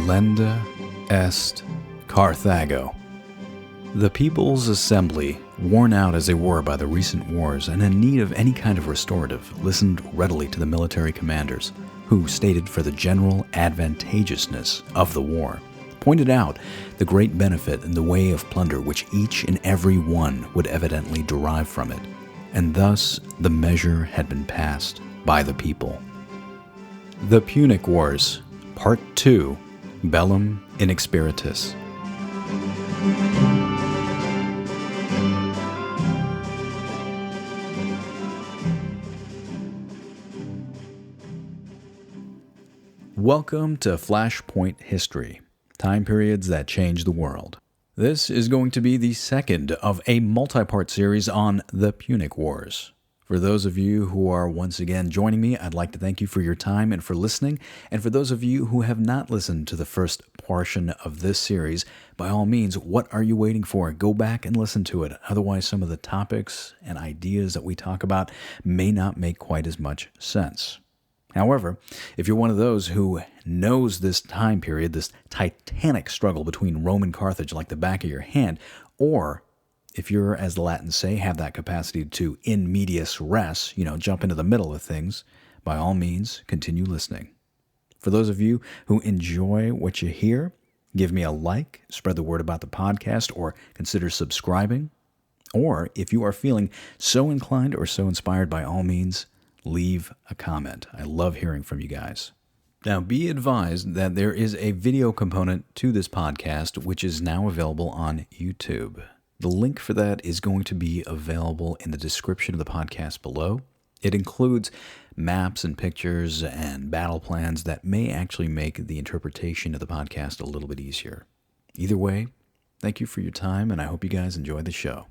Delenda est Carthago. The People's Assembly, worn out as they were by the recent wars and in need of any kind of restorative, listened readily to the military commanders, who stated for the general advantageousness of the war, pointed out the great benefit in the way of plunder which each and every one would evidently derive from it, and thus the measure had been passed by the people. The Punic Wars, Part 2, Bellum Inexpertis. Welcome to Flashpoint History, time periods that changed the world. This is going to be the second of a multi-part series on the Punic Wars. For those of you who are once again joining me, I'd like to thank you for your time and for listening. And for those of you who have not listened to the first portion of this series, by all means, what are you waiting for? Go back and listen to it. Otherwise, some of the topics and ideas that we talk about may not make quite as much sense. However, if you're one of those who knows this time period, this titanic struggle between Rome and Carthage like the back of your hand, or if you're, as the Latins say, have that capacity to in medias res, jump into the middle of things, by all means, continue listening. For those of you who enjoy what you hear, give me a like, spread the word about the podcast, or consider subscribing. Or if you are feeling so inclined or so inspired, by all means, leave a comment. I love hearing from you guys. Now, be advised that there is a video component to this podcast, which is now available on YouTube. The link for that is going to be available in the description of the podcast below. It includes maps and pictures and battle plans that may actually make the interpretation of the podcast a little bit easier. Either way, thank you for your time, and I hope you guys enjoy the show.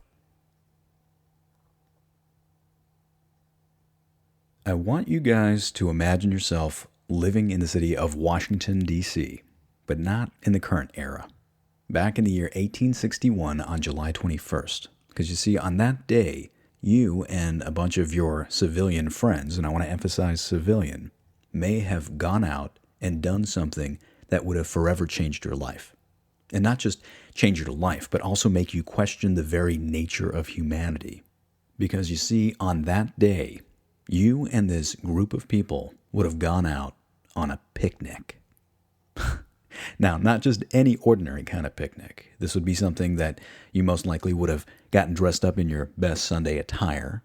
I want you guys to imagine yourself living in the city of Washington, D.C., but not in the current era. Back in the year 1861 on July 21st. Because you see, on that day, you and a bunch of your civilian friends, and I want to emphasize civilian, may have gone out and done something that would have forever changed your life. And not just change your life, but also make you question the very nature of humanity. Because you see, on that day, you and this group of people would have gone out on a picnic. Now, not just any ordinary kind of picnic. This would be something that you most likely would have gotten dressed up in your best Sunday attire,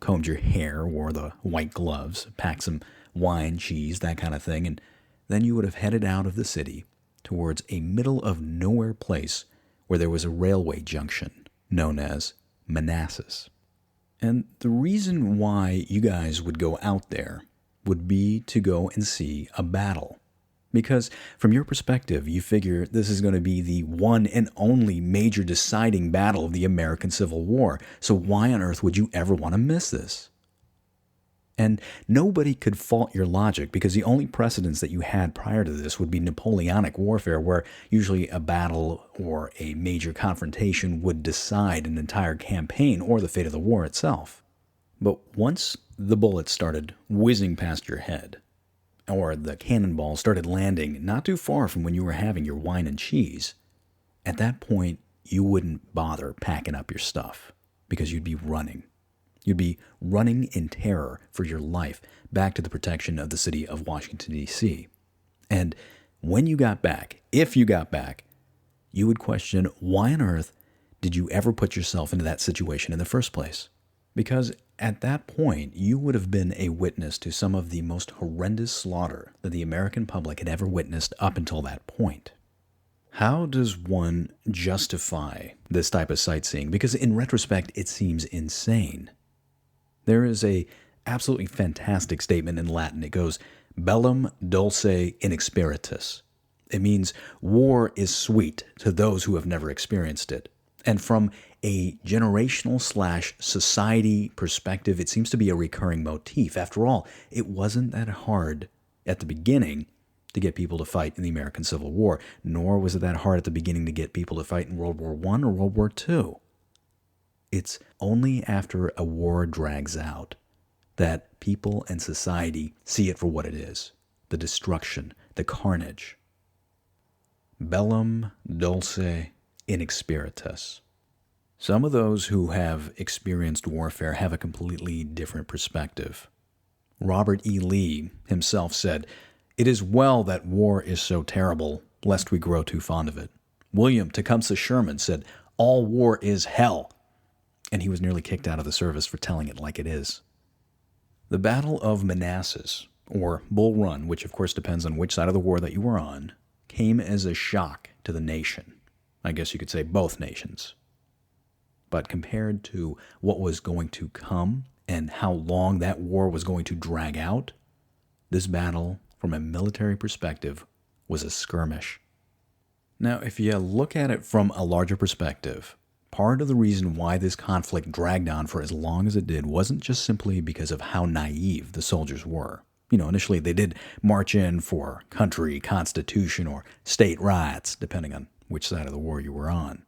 combed your hair, wore the white gloves, packed some wine, cheese, that kind of thing, and then you would have headed out of the city towards a middle-of-nowhere place where there was a railway junction known as Manassas. And the reason why you guys would go out there would be to go and see a battle. Because from your perspective, you figure this is going to be the one and only major deciding battle of the American Civil War. So why on earth would you ever want to miss this? And nobody could fault your logic, because the only precedents that you had prior to this would be Napoleonic warfare, where usually a battle or a major confrontation would decide an entire campaign or the fate of the war itself. But once the bullets started whizzing past your head, or the cannonball started landing not too far from when you were having your wine and cheese, at that point, you wouldn't bother packing up your stuff, because you'd be running. You'd be running in terror for your life back to the protection of the city of Washington, D.C. And when you got back, if you got back, you would question, why on earth did you ever put yourself into that situation in the first place? Because at that point, you would have been a witness to some of the most horrendous slaughter that the American public had ever witnessed up until that point. How does one justify this type of sightseeing? Because in retrospect, it seems insane. There is a absolutely fantastic statement in Latin. It goes, Bellum dulce inexperitus. It means war is sweet to those who have never experienced it. And from a generational/society perspective, it seems to be a recurring motif. After all, it wasn't that hard at the beginning to get people to fight in the American Civil War, nor was it that hard at the beginning to get people to fight in World War I or World War II. It's only after a war drags out that people and society see it for what it is, the destruction, the carnage. Bellum dulce inexpertis. Some of those who have experienced warfare have a completely different perspective. Robert E. Lee himself said, "It is well that war is so terrible, lest we grow too fond of it." William Tecumseh Sherman said, "All war is hell," and he was nearly kicked out of the service for telling it like it is. The Battle of Manassas, or Bull Run, which of course depends on which side of the war that you were on, came as a shock to the nation. I guess you could say both nations. But compared to what was going to come and how long that war was going to drag out, this battle, from a military perspective, was a skirmish. Now, if you look at it from a larger perspective, part of the reason why this conflict dragged on for as long as it did wasn't just simply because of how naive the soldiers were. Initially they did march in for country, constitution, or state rights, depending on which side of the war you were on.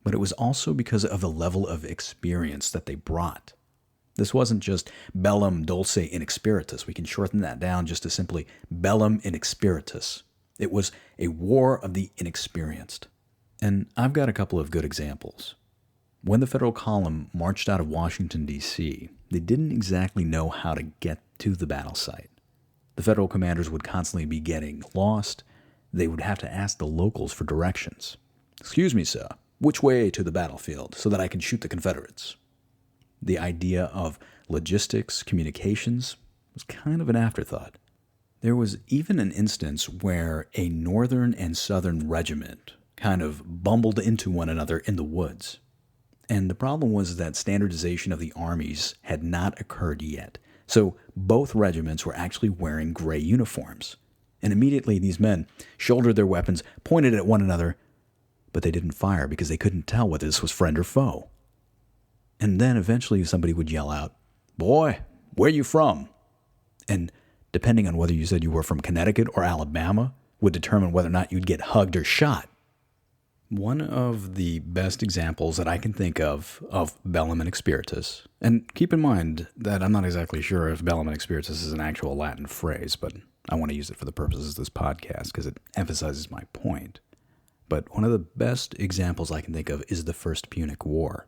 But it was also because of the level of experience that they brought. This wasn't just Bellum dulce inexpertis. We can shorten that down just to simply Bellum inexpertis. It was a war of the inexperienced. And I've got a couple of good examples. When the Federal column marched out of Washington, D.C., they didn't exactly know how to get to the battle site. The Federal commanders would constantly be getting lost. They would have to ask the locals for directions. "Excuse me, sir, which way to the battlefield so that I can shoot the Confederates?" The idea of logistics, communications, was kind of an afterthought. There was even an instance where a northern and southern regiment kind of bumbled into one another in the woods. And the problem was that standardization of the armies had not occurred yet. So both regiments were actually wearing gray uniforms. And immediately these men shouldered their weapons, pointed at one another, but they didn't fire because they couldn't tell whether this was friend or foe. And then eventually somebody would yell out, "Boy, where you from?" And depending on whether you said you were from Connecticut or Alabama, would determine whether or not you'd get hugged or shot. One of the best examples that I can think of Bellum inexpertis, and keep in mind that I'm not exactly sure if Bellum inexpertis is an actual Latin phrase, but I want to use it for the purposes of this podcast because it emphasizes my point. But one of the best examples I can think of is the First Punic War.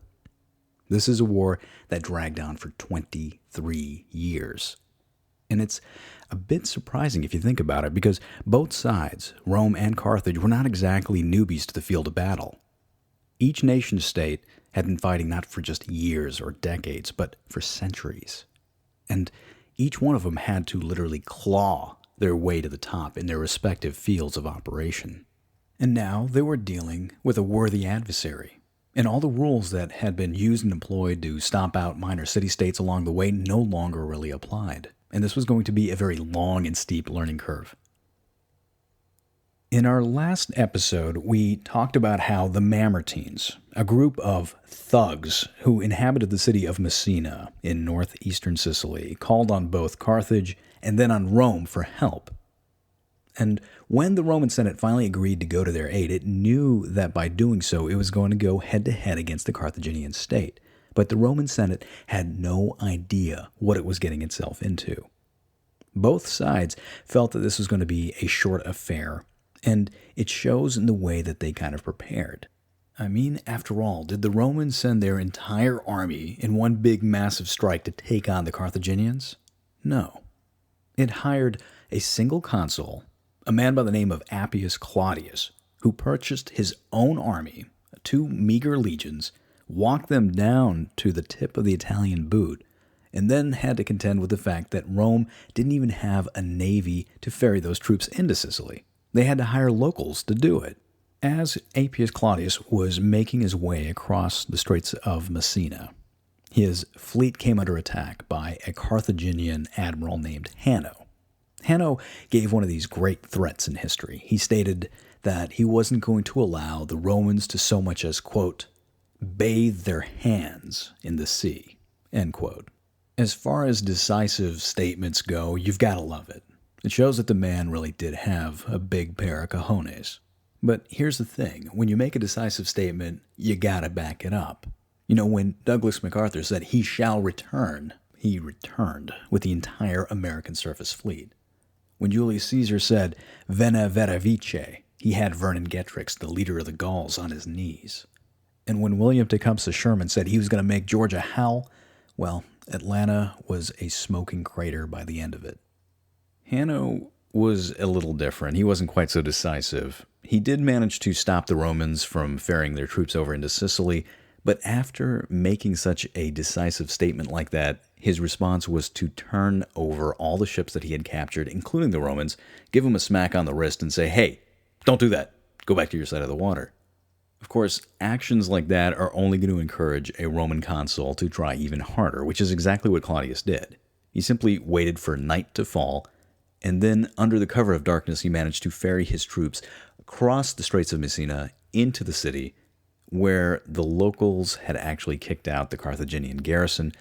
This is a war that dragged on for 23 years. And it's a bit surprising if you think about it, because both sides, Rome and Carthage, were not exactly newbies to the field of battle. Each nation-state had been fighting not for just years or decades, but for centuries. And each one of them had to literally claw their way to the top in their respective fields of operation. And now they were dealing with a worthy adversary. And all the rules that had been used and employed to stomp out minor city-states along the way no longer really applied. And this was going to be a very long and steep learning curve. In our last episode, we talked about how the Mamertines, a group of thugs who inhabited the city of Messina in northeastern Sicily, called on both Carthage and then on Rome for help. And when the Roman Senate finally agreed to go to their aid, it knew that by doing so, it was going to go head-to-head against the Carthaginian state. But the Roman Senate had no idea what it was getting itself into. Both sides felt that this was going to be a short affair, and it shows in the way that they kind of prepared. I mean, after all, did the Romans send their entire army in one big massive strike to take on the Carthaginians? No. It hired a single consul, a man by the name of Appius Claudius, who purchased his own army, 2 meager legions, walked them down to the tip of the Italian boot, and then had to contend with the fact that Rome didn't even have a navy to ferry those troops into Sicily. They had to hire locals to do it. As Appius Claudius was making his way across the Straits of Messina, his fleet came under attack by a Carthaginian admiral named Hanno. Hanno gave one of these great threats in history. He stated that he wasn't going to allow the Romans to so much as, quote, bathe their hands in the sea, end quote. As far as decisive statements go, you've got to love it. It shows that the man really did have a big pair of cojones. But here's the thing. When you make a decisive statement, you got to back it up. When Douglas MacArthur said he shall return, he returned with the entire American surface fleet. When Julius Caesar said, Vena vera vice, He had Vercingetorix, the leader of the Gauls, on his knees. And when William Tecumseh Sherman said he was going to make Georgia howl, well, Atlanta was a smoking crater by the end of it. Hanno was a little different. He wasn't quite so decisive. He did manage to stop the Romans from ferrying their troops over into Sicily, but after making such a decisive statement like that, his response was to turn over all the ships that he had captured, including the Romans, give them a smack on the wrist and say, "Hey, don't do that. Go back to your side of the water." Of course, actions like that are only going to encourage a Roman consul to try even harder, which is exactly what Claudius did. He simply waited for night to fall, and then, under the cover of darkness, he managed to ferry his troops across the Straits of Messina into the city, where the locals had actually kicked out the Carthaginian garrison,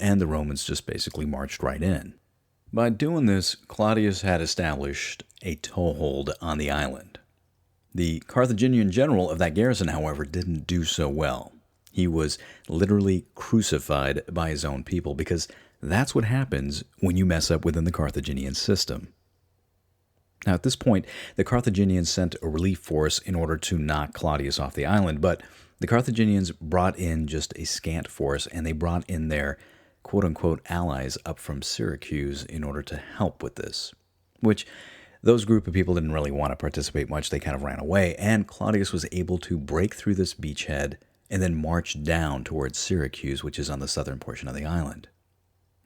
and the Romans just basically marched right in. By doing this, Claudius had established a toehold on the island. The Carthaginian general of that garrison, however, didn't do so well. He was literally crucified by his own people, because that's what happens when you mess up within the Carthaginian system. Now, at this point, the Carthaginians sent a relief force in order to knock Claudius off the island, but the Carthaginians brought in just a scant force, and they brought in their quote-unquote allies up from Syracuse in order to help with this, which those group of people didn't really want to participate much. They kind of ran away, and Claudius was able to break through this beachhead and then march down towards Syracuse, which is on the southern portion of the island.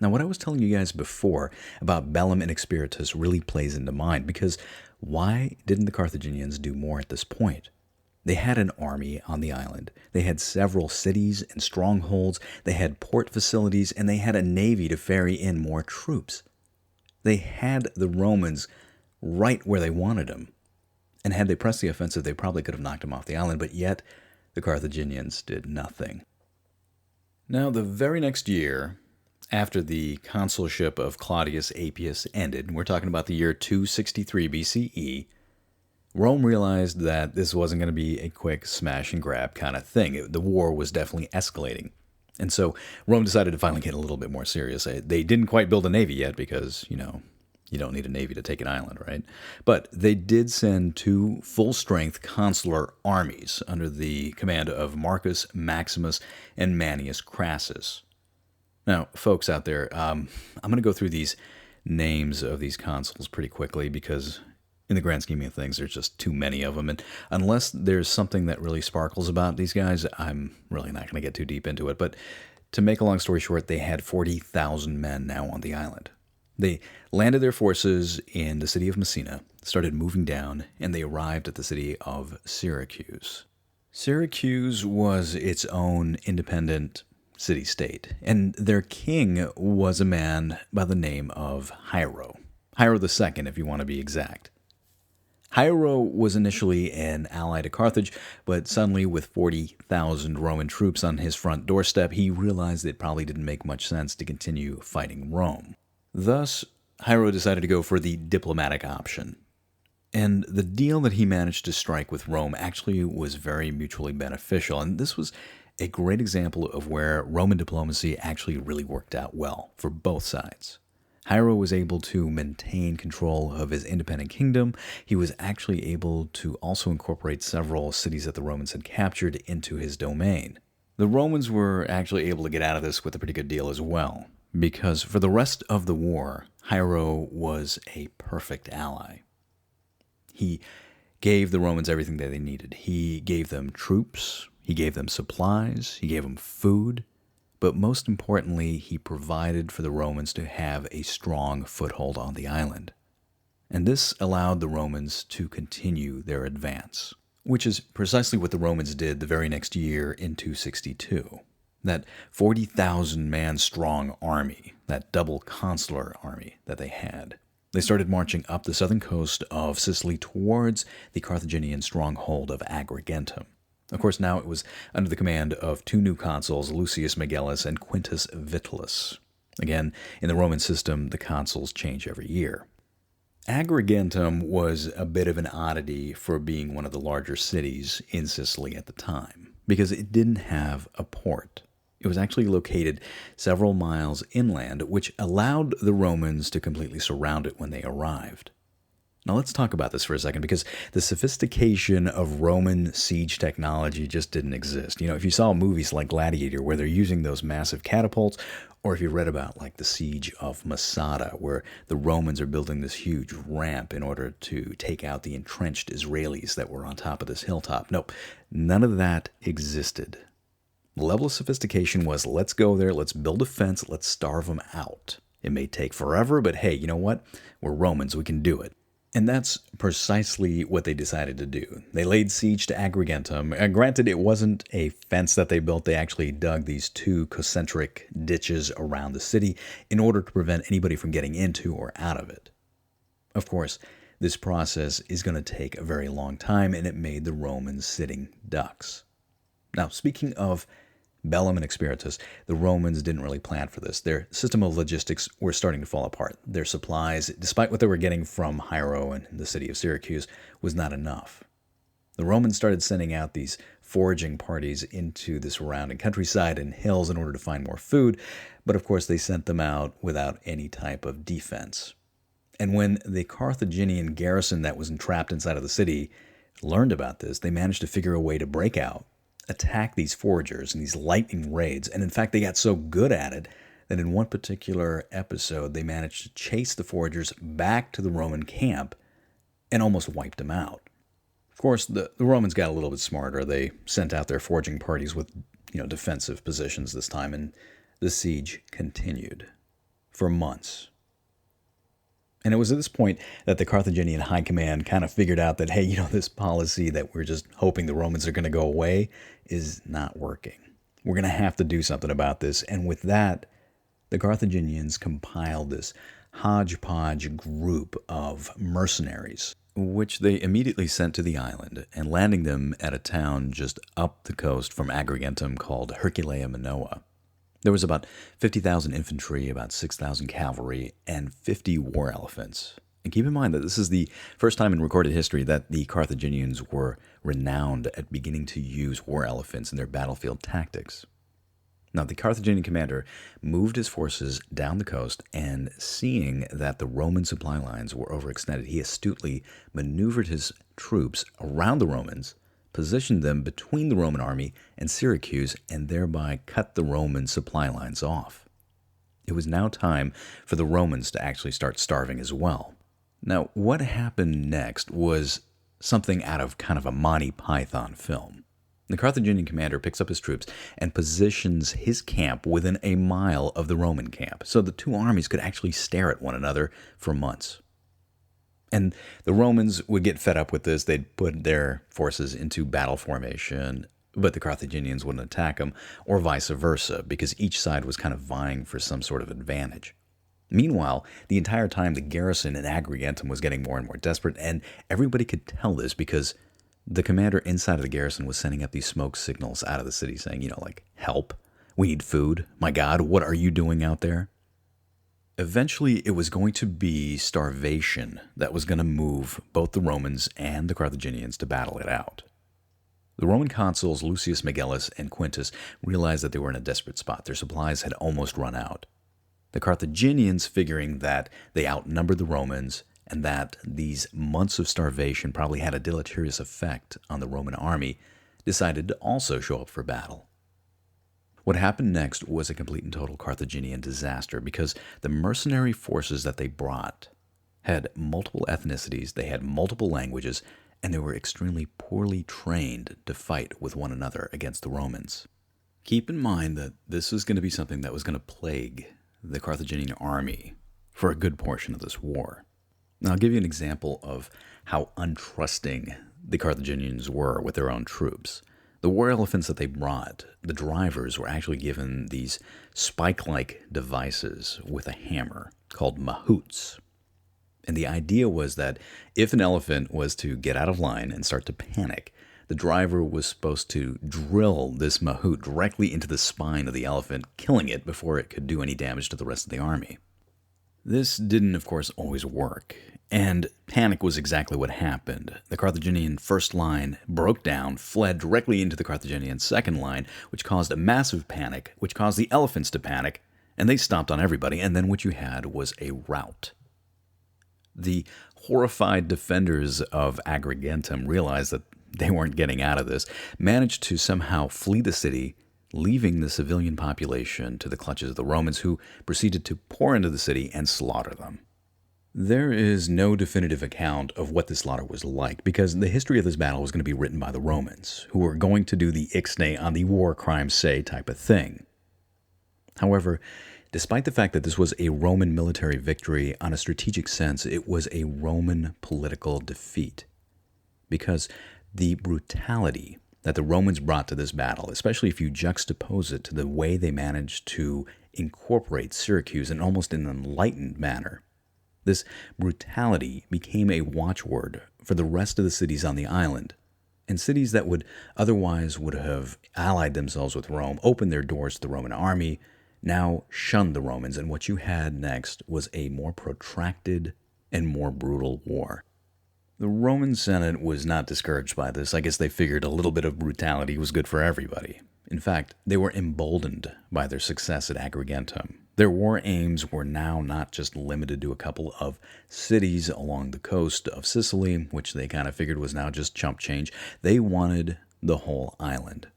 Now, what I was telling you guys before about Bellum and Inexpertis really plays into mind, because why didn't the Carthaginians do more at this point? They had an army on the island. They had several cities and strongholds. They had port facilities, and they had a navy to ferry in more troops. They had the Romans right where they wanted them. And had they pressed the offensive, they probably could have knocked them off the island, but yet the Carthaginians did nothing. Now, the very next year, after the consulship of Claudius Appius ended, we're talking about the year 263 BCE, Rome realized that this wasn't going to be a quick smash and grab kind of thing. The war was definitely escalating. And so Rome decided to finally get a little bit more serious. They didn't quite build a navy yet because, you don't need a navy to take an island, right? But they did send 2 full-strength consular armies under the command of Marcus Maximus and Manius Crassus. Now, folks out there, I'm going to go through these names of these consuls pretty quickly because in the grand scheme of things, there's just too many of them. And unless there's something that really sparkles about these guys, I'm really not going to get too deep into it. But to make a long story short, they had 40,000 men now on the island. They landed their forces in the city of Messina, started moving down, and they arrived at the city of Syracuse. Syracuse was its own independent city-state, and their king was a man by the name of Hiero. Hiero II, if you want to be exact. Hiero was initially an ally to Carthage, but suddenly with 40,000 Roman troops on his front doorstep, he realized it probably didn't make much sense to continue fighting Rome. Thus, Hiero decided to go for the diplomatic option. And the deal that he managed to strike with Rome actually was very mutually beneficial, and this was a great example of where Roman diplomacy actually really worked out well for both sides. Hiero was able to maintain control of his independent kingdom. He was actually able to also incorporate several cities that the Romans had captured into his domain. The Romans were actually able to get out of this with a pretty good deal as well, because for the rest of the war, Hiero was a perfect ally. He gave the Romans everything that they needed. He gave them troops, he gave them supplies, he gave them food, but most importantly, he provided for the Romans to have a strong foothold on the island. And this allowed the Romans to continue their advance, which is precisely what the Romans did the very next year in 262. That 40,000-man strong army, that double consular army that they had, they started marching up the southern coast of Sicily towards the Carthaginian stronghold of Agrigentum. Of course, now it was under the command of 2 new consuls, Lucius Megellus and Quintus Vitellius. Again, in the Roman system, the consuls change every year. Agrigentum was a bit of an oddity for being one of the larger cities in Sicily at the time, because it didn't have a port. It was actually located several miles inland, which allowed the Romans to completely surround it when they arrived. Now let's talk about this for a second, because the sophistication of Roman siege technology just didn't exist. If you saw movies like Gladiator where they're using those massive catapults, or if you read about like the siege of Masada where the Romans are building this huge ramp in order to take out the entrenched Israelis that were on top of this hilltop. Nope, none of that existed. The level of sophistication was, let's go there, let's build a fence, let's starve them out. It may take forever, but hey, you know what? We're Romans, we can do it. And that's precisely what they decided to do. They laid siege to Agrigentum. And granted, it wasn't a fence that they built. They actually dug these two concentric ditches around the city in order to prevent anybody from getting into or out of it. Of course, this process is going to take a very long time, and it made the Romans sitting ducks. Now, speaking of Bellum and Inexpertis, the Romans didn't really plan for this. Their system of logistics were starting to fall apart. Their supplies, despite what they were getting from Hiero and the city of Syracuse, was not enough. The Romans started sending out these foraging parties into the surrounding countryside and hills in order to find more food, but of course they sent them out without any type of defense. And when the Carthaginian garrison that was entrapped inside of the city learned about this, they managed to figure a way to break out, attack these foragers in these lightning raids, and in fact they got so good at it that in one particular episode they managed to chase the foragers back to the Roman camp and almost wiped them out. Of course, the Romans got a little bit smarter. They sent out their foraging parties with defensive positions this time, and the siege continued for months. And it was at this point that the Carthaginian high command kind of figured out that, hey, this policy that we're just hoping the Romans are going to go away is not working. We're going to have to do something about this. And with that, the Carthaginians compiled this hodgepodge group of mercenaries, which they immediately sent to the island, and landing them at a town just up the coast from Agrigentum called Herculea Minoa. There was about 50,000 infantry, about 6,000 cavalry, and 50 war elephants. And keep in mind that this is the first time in recorded history that the Carthaginians were renowned at beginning to use war elephants in their battlefield tactics. Now, the Carthaginian commander moved his forces down the coast, and seeing that the Roman supply lines were overextended, he astutely maneuvered his troops around the Romans, positioned them between the Roman army and Syracuse, and thereby cut the Roman supply lines off. It was now time for the Romans to actually start starving as well. Now, what happened next was something out of kind of a Monty Python film. The Carthaginian commander picks up his troops and positions his camp within a mile of the Roman camp, so the two armies could actually stare at one another for months. And the Romans would get fed up with this. They'd put their forces into battle formation, but the Carthaginians wouldn't attack them, or vice versa, because each side was kind of vying for some sort of advantage. Meanwhile, the entire time the garrison in Agrigentum was getting more and more desperate, and everybody could tell this because the commander inside of the garrison was sending up these smoke signals out of the city saying, like, help, we need food, my God, what are you doing out there? Eventually, it was going to be starvation that was going to move both the Romans and the Carthaginians to battle it out. The Roman consuls Lucius Megellus and Quintus realized that they were in a desperate spot. Their supplies had almost run out. The Carthaginians, figuring that they outnumbered the Romans and that these months of starvation probably had a deleterious effect on the Roman army, decided to also show up for battle. What happened next was a complete and total Carthaginian disaster because the mercenary forces that they brought had multiple ethnicities, they had multiple languages, and they were extremely poorly trained to fight with one another against the Romans. Keep in mind that this was going to be something that was going to plague the Carthaginian army for a good portion of this war. Now, I'll give you an example of how untrusting the Carthaginians were with their own troops. The war elephants that they brought, the drivers were actually given these spike-like devices with a hammer called mahouts. And the idea was that if an elephant was to get out of line and start to panic, the driver was supposed to drill this mahout directly into the spine of the elephant, killing it before it could do any damage to the rest of the army. This didn't, of course, always work, and panic was exactly what happened. The Carthaginian first line broke down, fled directly into the Carthaginian second line, which caused a massive panic, which caused the elephants to panic, and they stomped on everybody, and then what you had was a rout. The horrified defenders of Agrigentum realized that they weren't getting out of this, managed to somehow flee the city, leaving the civilian population to the clutches of the Romans, who proceeded to pour into the city and slaughter them. There is no definitive account of what this slaughter was like, because the history of this battle was going to be written by the Romans, who were going to do the ixnay on the war crimes say type of thing. However, despite the fact that this was a Roman military victory, on a strategic sense, it was a Roman political defeat, because the brutality that the Romans brought to this battle, especially if you juxtapose it to the way they managed to incorporate Syracuse in almost an enlightened manner, this brutality became a watchword for the rest of the cities on the island, and cities that would have allied themselves with Rome, opened their doors to the Roman army, now shunned the Romans, and what you had next was a more protracted and more brutal war. The Roman Senate was not discouraged by this. I guess they figured a little bit of brutality was good for everybody. In fact, they were emboldened by their success at Agrigentum. Their war aims were now not just limited to a couple of cities along the coast of Sicily, which they kind of figured was now just chump change. They wanted the whole island.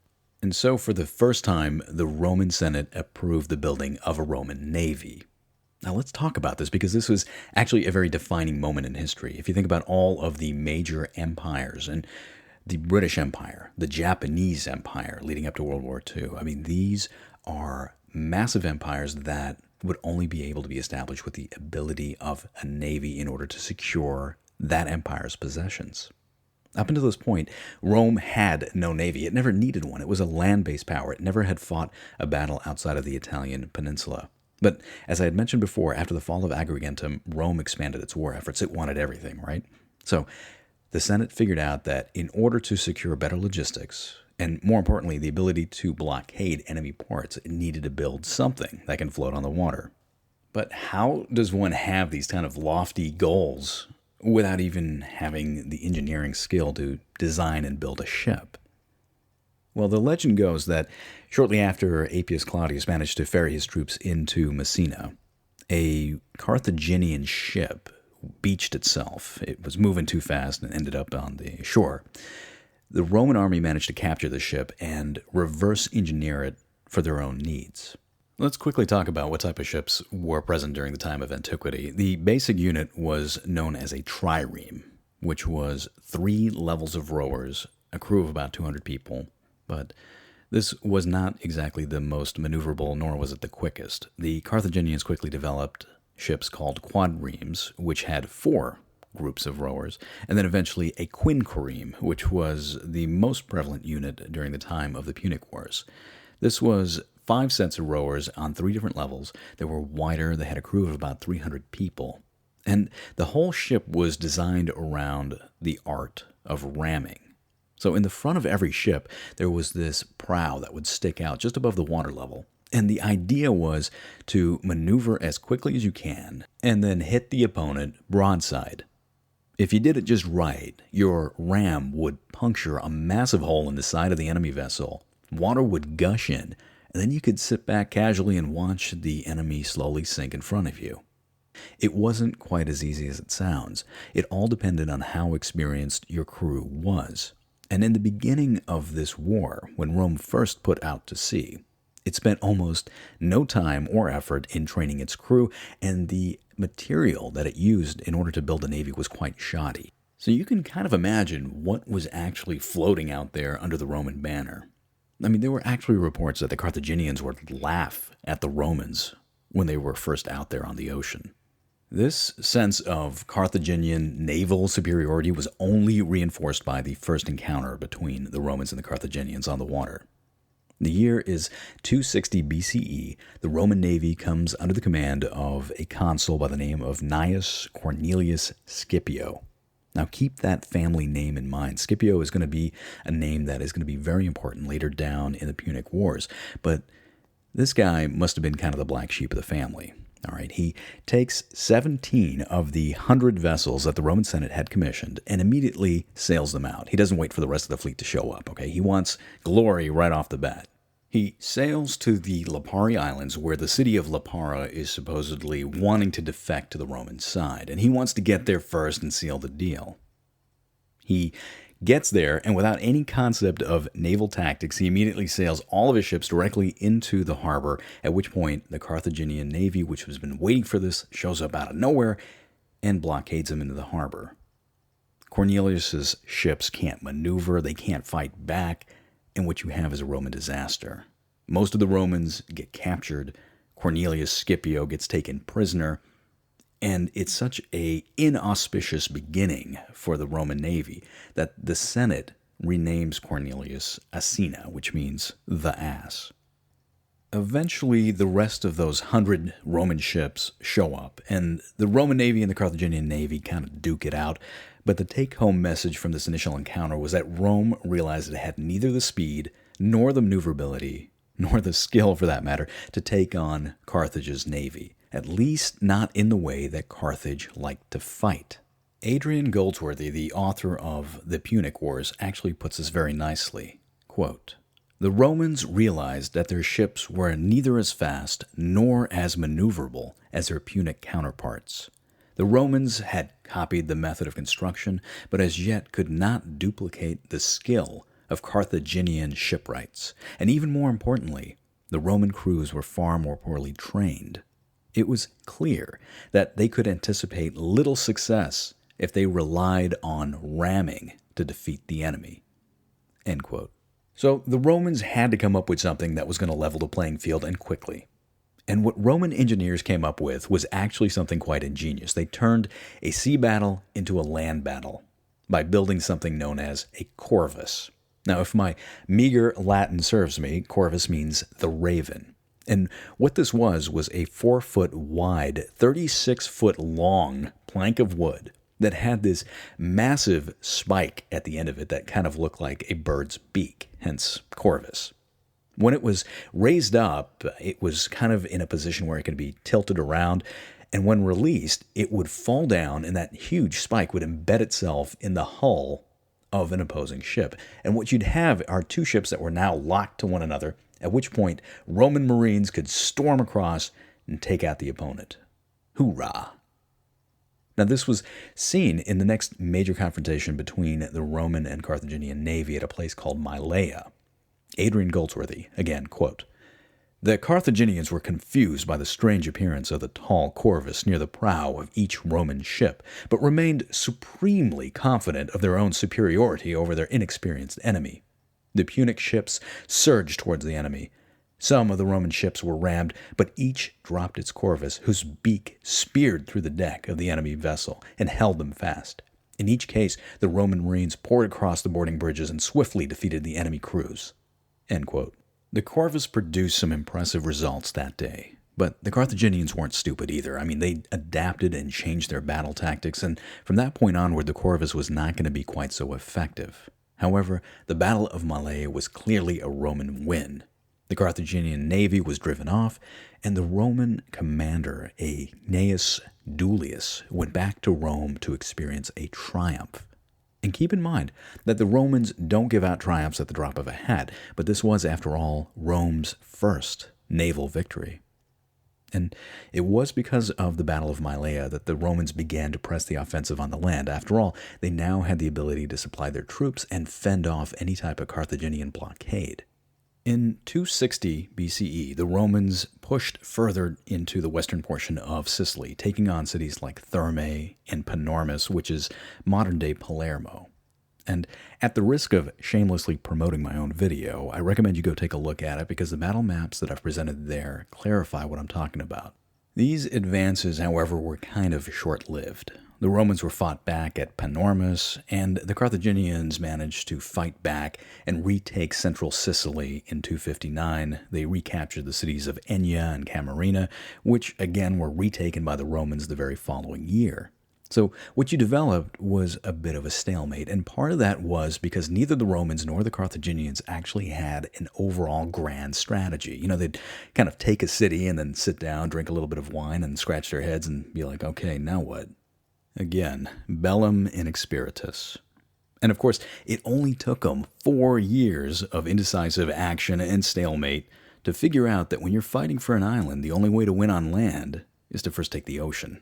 And so for the first time, the Roman Senate approved the building of a Roman navy. Now let's talk about this, because this was actually a very defining moment in history. If you think about all of the major empires, and the British Empire, the Japanese Empire leading up to World War II, I mean, these are massive empires that would only be able to be established with the ability of a navy in order to secure that empire's possessions. Up until this point, Rome had no navy. It never needed one. It was a land-based power. It never had fought a battle outside of the Italian peninsula. But as I had mentioned before, after the fall of Agrigentum, Rome expanded its war efforts. It wanted everything, right? So the Senate figured out that in order to secure better logistics, and more importantly, the ability to blockade enemy ports, it needed to build something that can float on the water. But how does one have these kind of lofty goals without even having the engineering skill to design and build a ship? Well, the legend goes that shortly after Appius Claudius managed to ferry his troops into Messina, a Carthaginian ship beached itself. It was moving too fast and ended up on the shore. The Roman army managed to capture the ship and reverse engineer it for their own needs. Let's quickly talk about what type of ships were present during the time of antiquity. The basic unit was known as a trireme, which was 3 levels of rowers, a crew of about 200 people. But this was not exactly the most maneuverable, nor was it the quickest. The Carthaginians quickly developed ships called quadremes, which had 4 groups of rowers, and then eventually a quinquereme, which was the most prevalent unit during the time of the Punic Wars. This was 5 sets of rowers on 3 different levels. They were wider, they had a crew of about 300 people, and the whole ship was designed around the art of ramming. So in the front of every ship, there was this prow that would stick out just above the water level. And the idea was to maneuver as quickly as you can and then hit the opponent broadside. If you did it just right, your ram would puncture a massive hole in the side of the enemy vessel. Water would gush in, and then you could sit back casually and watch the enemy slowly sink in front of you. It wasn't quite as easy as it sounds. It all depended on how experienced your crew was. And in the beginning of this war, when Rome first put out to sea, it spent almost no time or effort in training its crew, and the material that it used in order to build a navy was quite shoddy. So you can kind of imagine what was actually floating out there under the Roman banner. I mean, there were actually reports that the Carthaginians would laugh at the Romans when they were first out there on the ocean. This sense of Carthaginian naval superiority was only reinforced by the first encounter between the Romans and the Carthaginians on the water. The year is 260 BCE. The Roman navy comes under the command of a consul by the name of Gnaeus Cornelius Scipio. Now keep that family name in mind. Scipio is going to be a name that is going to be very important later down in the Punic Wars. But this guy must have been kind of the black sheep of the family. All right, he takes 17 of the 100 vessels that the Roman Senate had commissioned and immediately sails them out. He doesn't wait for the rest of the fleet to show up, okay? He wants glory right off the bat. He sails to the Lipari Islands, where the city of Lipara is supposedly wanting to defect to the Roman side, and he wants to get there first and seal the deal. He gets there, and without any concept of naval tactics, he immediately sails all of his ships directly into the harbor, at which point the Carthaginian navy, which has been waiting for this, shows up out of nowhere and blockades him into the harbor. Cornelius's ships can't maneuver, they can't fight back, and what you have is a Roman disaster. Most of the Romans get captured, Cornelius Scipio gets taken prisoner, and it's such an inauspicious beginning for the Roman navy that the Senate renames Cornelius Asina, which means the ass. Eventually, the rest of those 100 Roman ships show up, and the Roman navy and the Carthaginian navy kind of duke it out, but the take-home message from this initial encounter was that Rome realized it had neither the speed, nor the maneuverability, nor the skill, for that matter, to take on Carthage's navy. At least not in the way that Carthage liked to fight. Adrian Goldsworthy, the author of The Punic Wars, actually puts this very nicely. Quote, "The Romans realized that their ships were neither as fast nor as maneuverable as their Punic counterparts. The Romans had copied the method of construction, but as yet could not duplicate the skill of Carthaginian shipwrights. And even more importantly, the Roman crews were far more poorly trained. It was clear that they could anticipate little success if they relied on ramming to defeat the enemy." End quote. So the Romans had to come up with something that was going to level the playing field, and quickly. And what Roman engineers came up with was actually something quite ingenious. They turned a sea battle into a land battle by building something known as a corvus. Now, if my meager Latin serves me, corvus means the raven. And what this was a 4-foot wide, 36-foot long plank of wood that had this massive spike at the end of it that kind of looked like a bird's beak, hence corvus. When it was raised up, it was kind of in a position where it could be tilted around, and when released, it would fall down, and that huge spike would embed itself in the hull of an opposing ship. And what you'd have are two ships that were now locked to one another, at which point Roman Marines could storm across and take out the opponent. Hoorah! Now, this was seen in the next major confrontation between the Roman and Carthaginian navy at a place called Malea. Adrian Goldsworthy, again, quote, "The Carthaginians were confused by the strange appearance of the tall corvus near the prow of each Roman ship, but remained supremely confident of their own superiority over their inexperienced enemy. The Punic ships surged towards the enemy. Some of the Roman ships were rammed, but each dropped its corvus, whose beak speared through the deck of the enemy vessel and held them fast. In each case, the Roman Marines poured across the boarding bridges and swiftly defeated the enemy crews." End quote. The corvus produced some impressive results that day, but the Carthaginians weren't stupid either. I mean, they adapted and changed their battle tactics, and from that point onward, the corvus was not going to be quite so effective. However, the Battle of Malea was clearly a Roman win. The Carthaginian navy was driven off, and the Roman commander, Gnaeus Duilius, went back to Rome to experience a triumph. And keep in mind that the Romans don't give out triumphs at the drop of a hat, but this was, after all, Rome's first naval victory. And it was because of the Battle of Malea that the Romans began to press the offensive on the land. After all, they now had the ability to supply their troops and fend off any type of Carthaginian blockade. In 260 BCE, the Romans pushed further into the western portion of Sicily, taking on cities like Thermae and Panormus, which is modern-day Palermo. And at the risk of shamelessly promoting my own video, I recommend you go take a look at it because the battle maps that I've presented there clarify what I'm talking about. These advances, however, were kind of short-lived. The Romans were fought back at Panormus, and the Carthaginians managed to fight back and retake central Sicily in 259. They recaptured the cities of Enya and Camarina, which again were retaken by the Romans the very following year. So what you developed was a bit of a stalemate, and part of that was because neither the Romans nor the Carthaginians actually had an overall grand strategy. You know, they'd kind of take a city and then sit down, drink a little bit of wine, and scratch their heads and be like, okay, now what? Again, Bellum Inexpertis. And of course, it only took them 4 years of indecisive action and stalemate to figure out that when you're fighting for an island, the only way to win on land is to first take the ocean.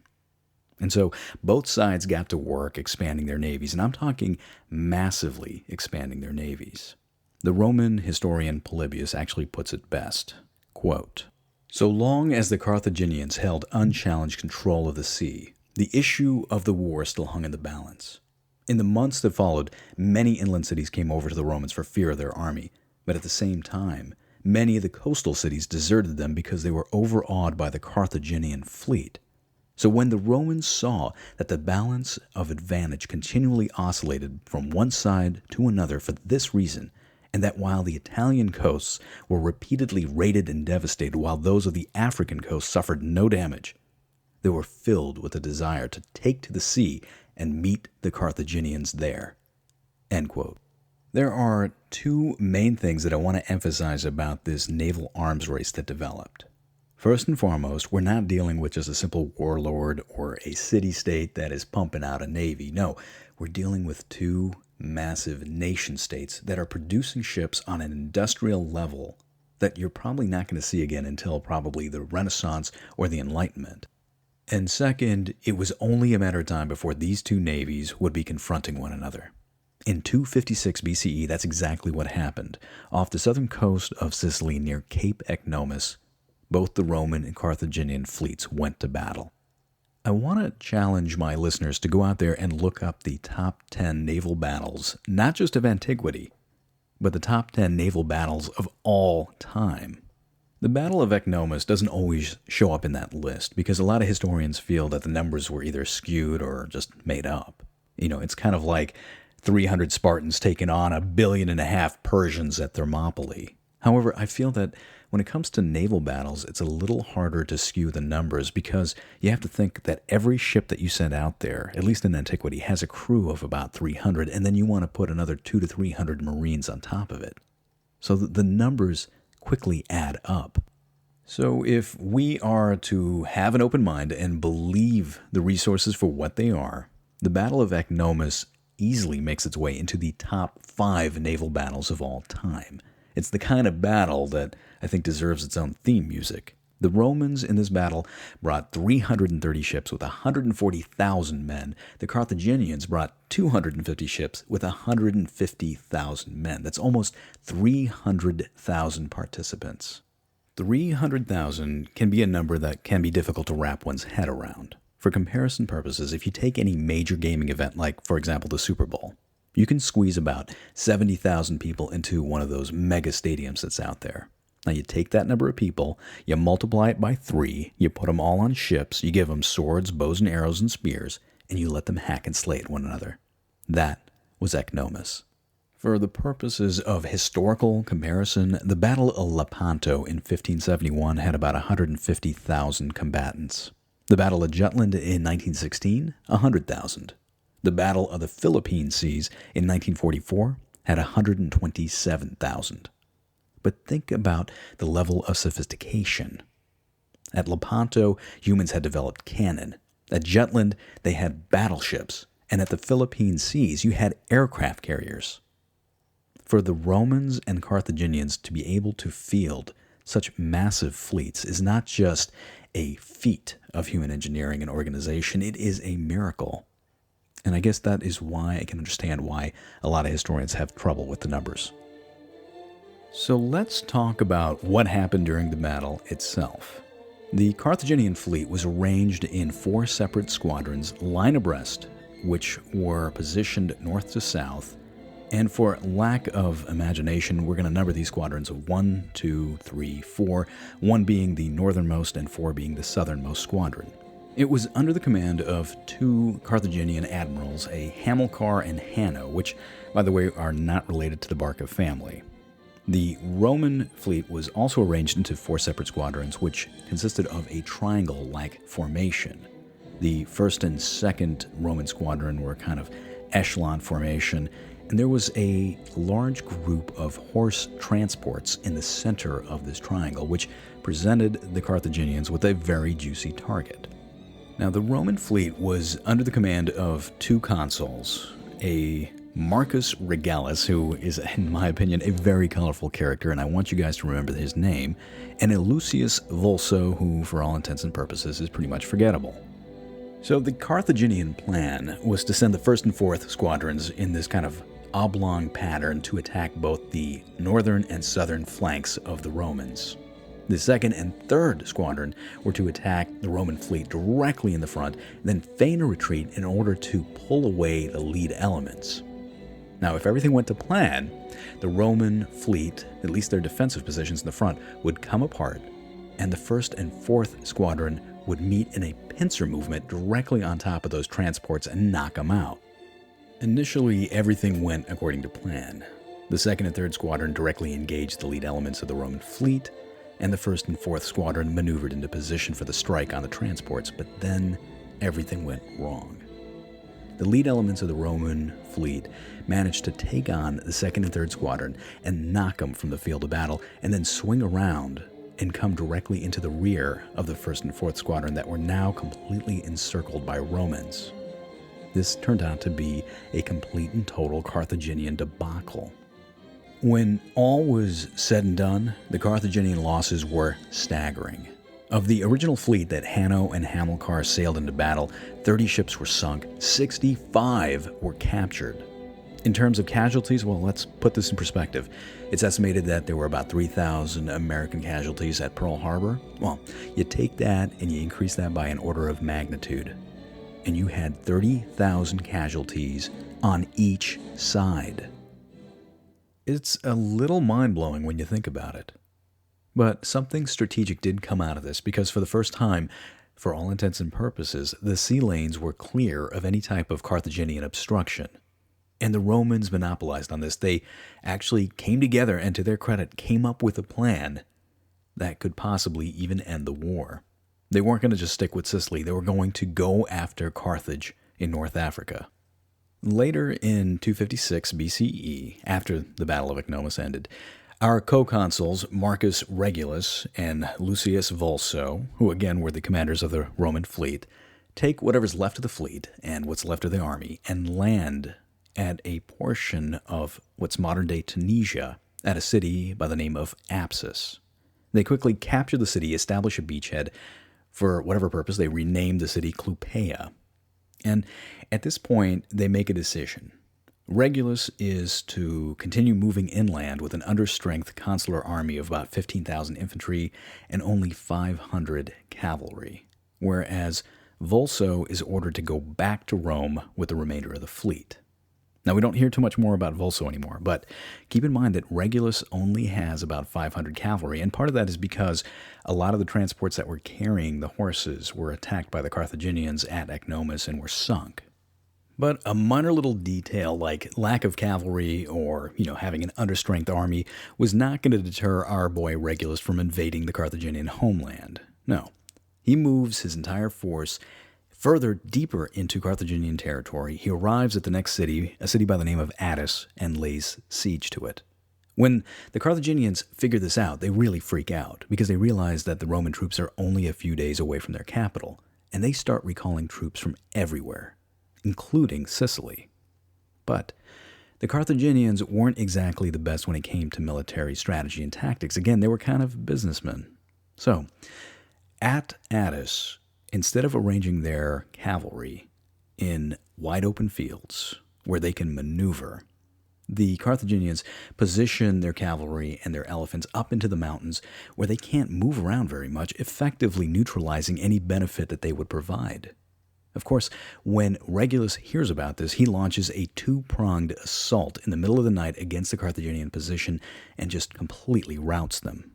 And so both sides got to work expanding their navies, and I'm talking massively expanding their navies. The Roman historian Polybius actually puts it best, quote, "So long as the Carthaginians held unchallenged control of the sea, the issue of the war still hung in the balance. In the months that followed, many inland cities came over to the Romans for fear of their army, but at the same time, many of the coastal cities deserted them because they were overawed by the Carthaginian fleet. So when the Romans saw that the balance of advantage continually oscillated from one side to another for this reason, and that while the Italian coasts were repeatedly raided and devastated while those of the African coast suffered no damage, they were filled with a desire to take to the sea and meet the Carthaginians there." End quote. There are two main things that I want to emphasize about this naval arms race that developed. First and foremost, we're not dealing with just a simple warlord or a city-state that is pumping out a navy. No, we're dealing with two massive nation-states that are producing ships on an industrial level that you're probably not going to see again until probably the Renaissance or the Enlightenment. And second, it was only a matter of time before these two navies would be confronting one another. In 256 BCE, that's exactly what happened. Off the southern coast of Sicily near Cape Ecnomus, both the Roman and Carthaginian fleets went to battle. I want to challenge my listeners to go out there and look up the top 10 naval battles, not just of antiquity, but the top 10 naval battles of all time. The Battle of Ecnomus doesn't always show up in that list because a lot of historians feel that the numbers were either skewed or just made up. It's kind of like 300 Spartans taking on 1.5 billion Persians at Thermopylae. However, I feel that when it comes to naval battles, it's a little harder to skew the numbers because you have to think that every ship that you send out there, at least in antiquity, has a crew of about 300, and then you want to put another 200 to 300 Marines on top of it. So the numbers quickly add up. So if we are to have an open mind and believe the resources for what they are, the Battle of Ecnomus easily makes its way into the top 5 naval battles of all time. It's the kind of battle that I think deserves its own theme music. The Romans in this battle brought 330 ships with 140,000 men. The Carthaginians brought 250 ships with 150,000 men. That's almost 300,000 participants. 300,000 can be a number that can be difficult to wrap one's head around. For comparison purposes, if you take any major gaming event like, for example, the Super Bowl, you can squeeze about 70,000 people into one of those mega stadiums that's out there. Now you take that number of people, you multiply it by 3, you put them all on ships, you give them swords, bows and arrows and spears, and you let them hack and slay at one another. That was Ecnomus. For the purposes of historical comparison, the Battle of Lepanto in 1571 had about 150,000 combatants. The Battle of Jutland in 1916, 100,000. The Battle of the Philippine Seas in 1944 had 127,000. But think about the level of sophistication. At Lepanto, humans had developed cannon. At Jutland, they had battleships. And at the Philippine Seas, you had aircraft carriers. For the Romans and Carthaginians to be able to field such massive fleets is not just a feat of human engineering and organization, it is a miracle. And I guess that is why I can understand why a lot of historians have trouble with the numbers. So let's talk about what happened during the battle itself. The Carthaginian fleet was arranged in 4 separate squadrons, line abreast, which were positioned north to south. And for lack of imagination, we're going to number these squadrons of 1, 2, 3, 4, 1 being the northernmost and 4 being the southernmost squadron. It was under the command of 2 Carthaginian admirals, a Hamilkar and Hanno, which, by the way, are not related to the Barca family. The Roman fleet was also arranged into 4 separate squadrons, which consisted of a triangle-like formation. The 1st and 2nd Roman squadron were kind of echelon formation, and there was a large group of horse transports in the center of this triangle, which presented the Carthaginians with a very juicy target. Now, the Roman fleet was under the command of 2 consuls, a Marcus Regalis, who is, in my opinion, a very colorful character, and I want you guys to remember his name, and Lucius Vulso, who, for all intents and purposes, is pretty much forgettable. So the Carthaginian plan was to send the 1st and 4th squadrons in this kind of oblong pattern to attack both the northern and southern flanks of the Romans. The 2nd and 3rd squadron were to attack the Roman fleet directly in the front, then feign a retreat in order to pull away the lead elements. Now, if everything went to plan, the Roman fleet, at least their defensive positions in the front, would come apart, and the 1st and 4th squadron would meet in a pincer movement directly on top of those transports and knock them out. Initially, everything went according to plan. The 2nd and 3rd squadron directly engaged the lead elements of the Roman fleet, and the 1st and 4th squadron maneuvered into position for the strike on the transports, but then everything went wrong. The lead elements of the Roman fleet managed to take on the 2nd and 3rd squadron and knock them from the field of battle, and then swing around and come directly into the rear of the 1st and 4th squadron that were now completely encircled by Romans. This turned out to be a complete and total Carthaginian debacle. When all was said and done, the Carthaginian losses were staggering. Of the original fleet that Hanno and Hamilkar sailed into battle, 30 ships were sunk, 65 were captured. In terms of casualties, well, let's put this in perspective. It's estimated that there were about 3,000 American casualties at Pearl Harbor. Well, you take that and you increase that by an order of magnitude, and you had 30,000 casualties on each side. It's a little mind-blowing when you think about it. But something strategic did come out of this, because for the first time, for all intents and purposes, the sea lanes were clear of any type of Carthaginian obstruction. And the Romans monopolized on this. They actually came together and, to their credit, came up with a plan that could possibly even end the war. They weren't going to just stick with Sicily. They were going to go after Carthage in North Africa. Later in 256 BCE, after the Battle of Ecnomus ended, our co-consuls Marcus Regulus and Lucius Vulso, who again were the commanders of the Roman fleet, take whatever's left of the fleet and what's left of the army and land at a portion of what's modern-day Tunisia at a city by the name of Apsus. They quickly capture the city, establish a beachhead. For whatever purpose, they renamed the city Clupea. And at this point, they make a decision. Regulus is to continue moving inland with an understrength consular army of about 15,000 infantry and only 500 cavalry, whereas Vulso is ordered to go back to Rome with the remainder of the fleet. Now, we don't hear too much more about Vulso anymore, but keep in mind that Regulus only has about 500 cavalry, and part of that is because a lot of the transports that were carrying the horses were attacked by the Carthaginians at Ecnomus and were sunk. But a minor little detail like lack of cavalry or, having an understrength army was not going to deter our boy Regulus from invading the Carthaginian homeland. No, he moves his entire force further deeper into Carthaginian territory. He arrives at the next city, a city by the name of Attis, and lays siege to it. When the Carthaginians figure this out, they really freak out because they realize that the Roman troops are only a few days away from their capital, and they start recalling troops from everywhere, including Sicily. But the Carthaginians weren't exactly the best when it came to military strategy and tactics. Again, they were kind of businessmen. So, at Attis, instead of arranging their cavalry in wide open fields where they can maneuver, the Carthaginians position their cavalry and their elephants up into the mountains where they can't move around very much, effectively neutralizing any benefit that they would provide. Of course, when Regulus hears about this, he launches a two-pronged assault in the middle of the night against the Carthaginian position and just completely routs them.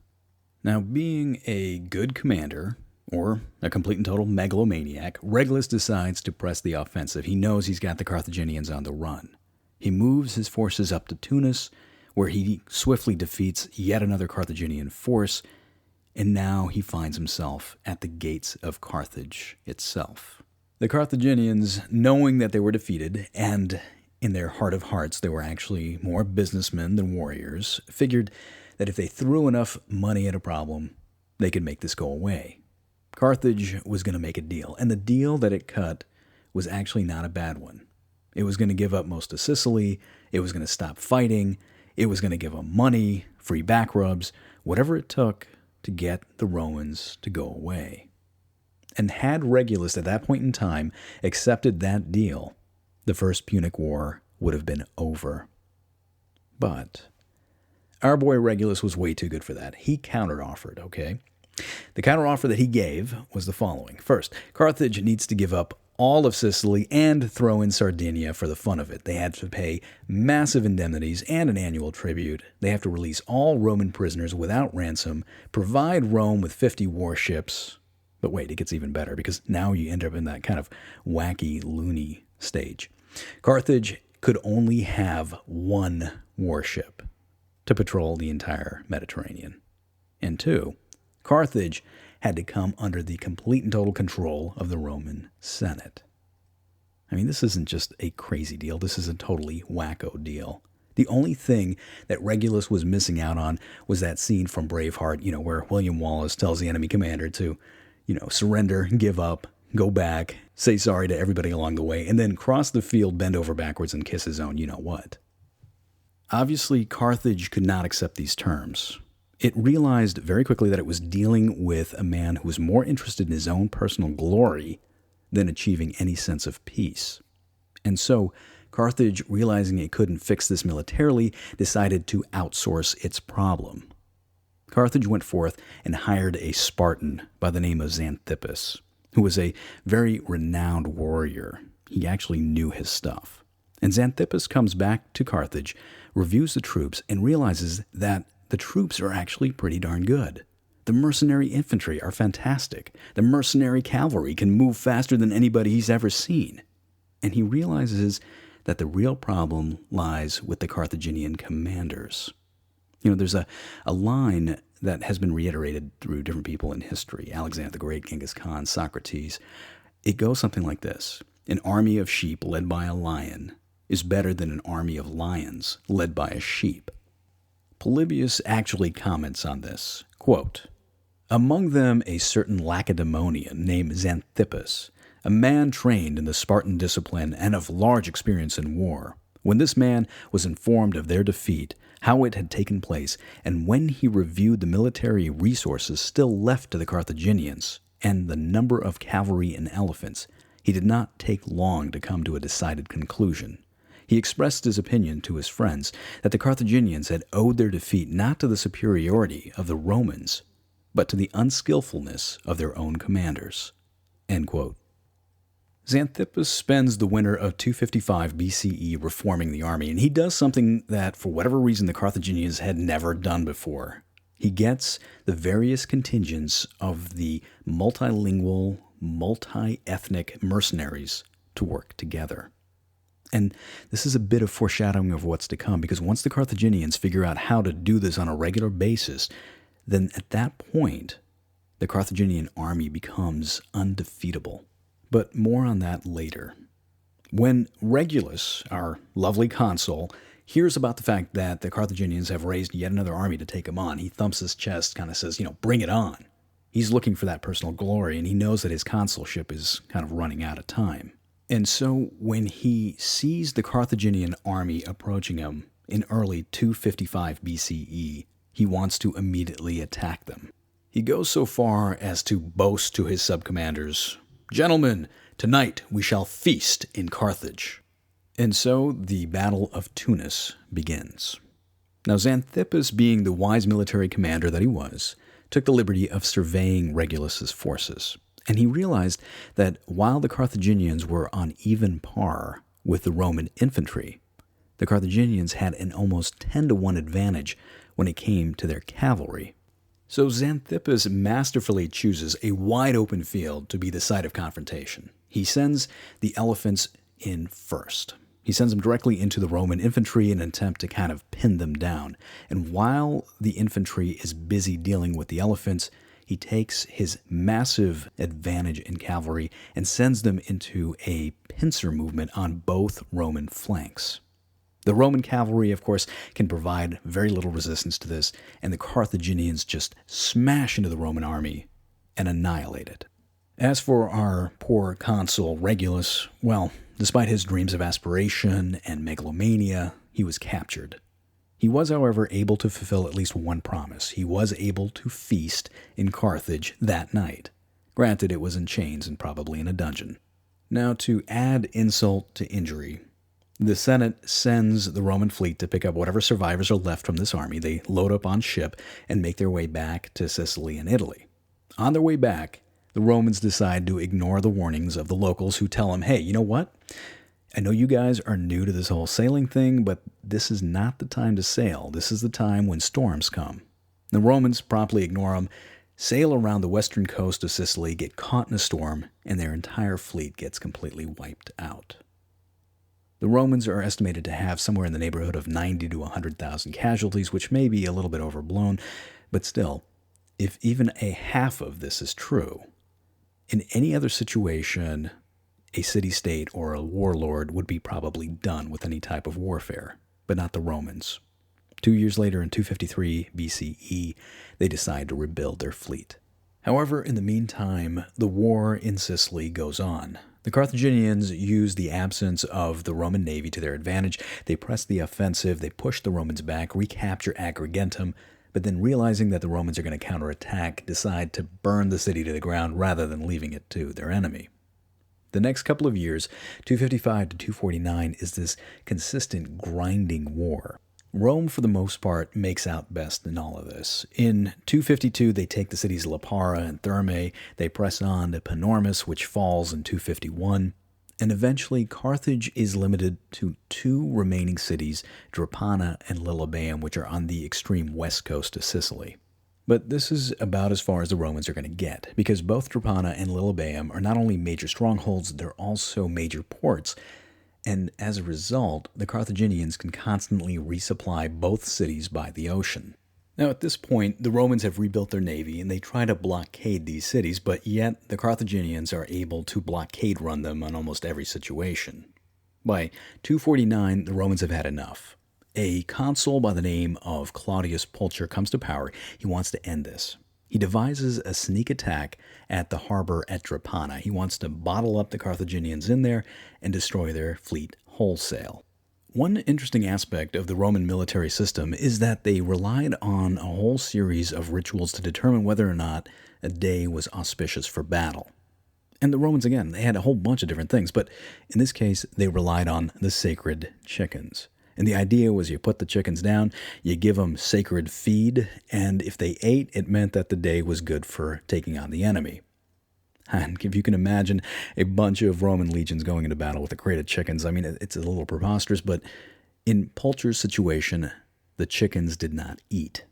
Now, being a good commander, or a complete and total megalomaniac, Regulus decides to press the offensive. He knows he's got the Carthaginians on the run. He moves his forces up to Tunis, where he swiftly defeats yet another Carthaginian force, and now he finds himself at the gates of Carthage itself. The Carthaginians, knowing that they were defeated, and in their heart of hearts they were actually more businessmen than warriors, figured that if they threw enough money at a problem, they could make this go away. Carthage was going to make a deal, and the deal that it cut was actually not a bad one. It was going to give up most of Sicily. It was going to stop fighting. It was going to give them money, free back rubs, whatever it took to get the Romans to go away. And had Regulus at that point in time accepted that deal, the First Punic War would have been over. But our boy Regulus was way too good for that. He counteroffered, okay? The counteroffer that he gave was the following. First, Carthage needs to give up all of Sicily and throw in Sardinia for the fun of it. They had to pay massive indemnities and an annual tribute. They have to release all Roman prisoners without ransom, provide Rome with 50 warships. But wait, it gets even better, because now you end up in that kind of wacky, loony stage. Carthage could only have one warship to patrol the entire Mediterranean. And two, Carthage had to come under the complete and total control of the Roman Senate. I mean, this isn't just a crazy deal. This is a totally wacko deal. The only thing that Regulus was missing out on was that scene from Braveheart, where William Wallace tells the enemy commander to, surrender, give up, go back, say sorry to everybody along the way, and then cross the field, bend over backwards, and kiss his own you-know-what. Obviously, Carthage could not accept these terms. It realized very quickly that it was dealing with a man who was more interested in his own personal glory than achieving any sense of peace. And so, Carthage, realizing it couldn't fix this militarily, decided to outsource its problem. Carthage went forth and hired a Spartan by the name of Xanthippus, who was a very renowned warrior. He actually knew his stuff. And Xanthippus comes back to Carthage, reviews the troops, and realizes that the troops are actually pretty darn good. The mercenary infantry are fantastic. The mercenary cavalry can move faster than anybody he's ever seen. And he realizes that the real problem lies with the Carthaginian commanders. There's a line that has been reiterated through different people in history. Alexander the Great, Genghis Khan, Socrates. It goes something like this. An army of sheep led by a lion is better than an army of lions led by a sheep. Polybius actually comments on this. Quote, "Among them a certain Lacedaemonian named Xanthippus, a man trained in the Spartan discipline and of large experience in war. When this man was informed of their defeat, how it had taken place, and when he reviewed the military resources still left to the Carthaginians, and the number of cavalry and elephants, he did not take long to come to a decided conclusion. He expressed his opinion to his friends that the Carthaginians had owed their defeat not to the superiority of the Romans, but to the unskillfulness of their own commanders." End quote. Xanthippus spends the winter of 255 BCE reforming the army, and he does something that, for whatever reason, the Carthaginians had never done before. He gets the various contingents of the multilingual, multi-ethnic mercenaries to work together. And this is a bit of foreshadowing of what's to come, because once the Carthaginians figure out how to do this on a regular basis, then at that point, the Carthaginian army becomes undefeatable. But more on that later. When Regulus, our lovely consul, hears about the fact that the Carthaginians have raised yet another army to take him on, he thumps his chest, kind of says, bring it on. He's looking for that personal glory, and he knows that his consulship is kind of running out of time. And so when he sees the Carthaginian army approaching him in early 255 BCE, he wants to immediately attack them. He goes so far as to boast to his subcommanders, "Gentlemen, tonight we shall feast in Carthage." And so the Battle of Tunis begins. Now Xanthippus, being the wise military commander that he was, took the liberty of surveying Regulus's forces. And he realized that while the Carthaginians were on even par with the Roman infantry, the Carthaginians had an almost 10-to-1 advantage when it came to their cavalry. So Xanthippus masterfully chooses a wide-open field to be the site of confrontation. He sends the elephants in first. He sends them directly into the Roman infantry in an attempt to kind of pin them down. And while the infantry is busy dealing with the elephants, he takes his massive advantage in cavalry and sends them into a pincer movement on both Roman flanks. The Roman cavalry, of course, can provide very little resistance to this, and the Carthaginians just smash into the Roman army and annihilate it. As for our poor consul Regulus, well, Despite his dreams of aspiration and megalomania, he was captured. He was, however, able to fulfill at least one promise. He was able to feast in Carthage that night. Granted, it was in chains and probably in a dungeon. Now, to add insult to injury, the Senate sends the Roman fleet to pick up whatever survivors are left from this army. They load up on ship and make their way back to Sicily and Italy. On their way back, the Romans decide to ignore the warnings of the locals who tell them, hey, you know what? I know you guys are new to this whole sailing thing, but this is not the time to sail. This is the time when storms come. The Romans promptly ignore them, sail around the western coast of Sicily, get caught in a storm, and their entire fleet gets completely wiped out. The Romans are estimated to have somewhere in the neighborhood of 90 to 100,000 casualties, which may be a little bit overblown, but still, if even a half of this is true, in any other situation, a city-state or a warlord would be probably done with any type of warfare, but not the Romans. 2 years later, in 253 BCE, they decide to rebuild their fleet. However, in the meantime, the war in Sicily goes on. The Carthaginians use the absence of the Roman navy to their advantage. They press the offensive, they push the Romans back, recapture Agrigentum, but then realizing that the Romans are going to counterattack, decide to burn the city to the ground rather than leaving it to their enemy. The next couple of years, 255 to 249, is this consistent grinding war. Rome, for the most part, makes out best in all of this. In 252, they take the cities Lipara and Thermae. They press on to Panormus, which falls in 251. And eventually, Carthage is limited to two remaining cities, Drepana and Lilybaeum, which are on the extreme west coast of Sicily. But this is about as far as the Romans are going to get, because both Drepana and Lilybaeum are not only major strongholds, they're also major ports. And as a result, the Carthaginians can constantly resupply both cities by the ocean. Now, at this point, the Romans have rebuilt their navy and they try to blockade these cities, but yet the Carthaginians are able to blockade run them on almost every situation. By 249, the Romans have had enough. A consul by the name of Claudius Pulcher comes to power. He wants to end this. He devises a sneak attack at the harbor at Drepana. He wants to bottle up the Carthaginians in there and destroy their fleet wholesale. One interesting aspect of the Roman military system is that they relied on a whole series of rituals to determine whether or not a day was auspicious for battle. And the Romans, again, they had a whole bunch of different things, but in this case, they relied on the sacred chickens. And the idea was you put the chickens down, you give them sacred feed, and if they ate, it meant that the day was good for taking on the enemy. And if you can imagine a bunch of Roman legions going into battle with a crate of chickens, I mean, it's a little preposterous, but in Pulcher's situation, the chickens did not eat.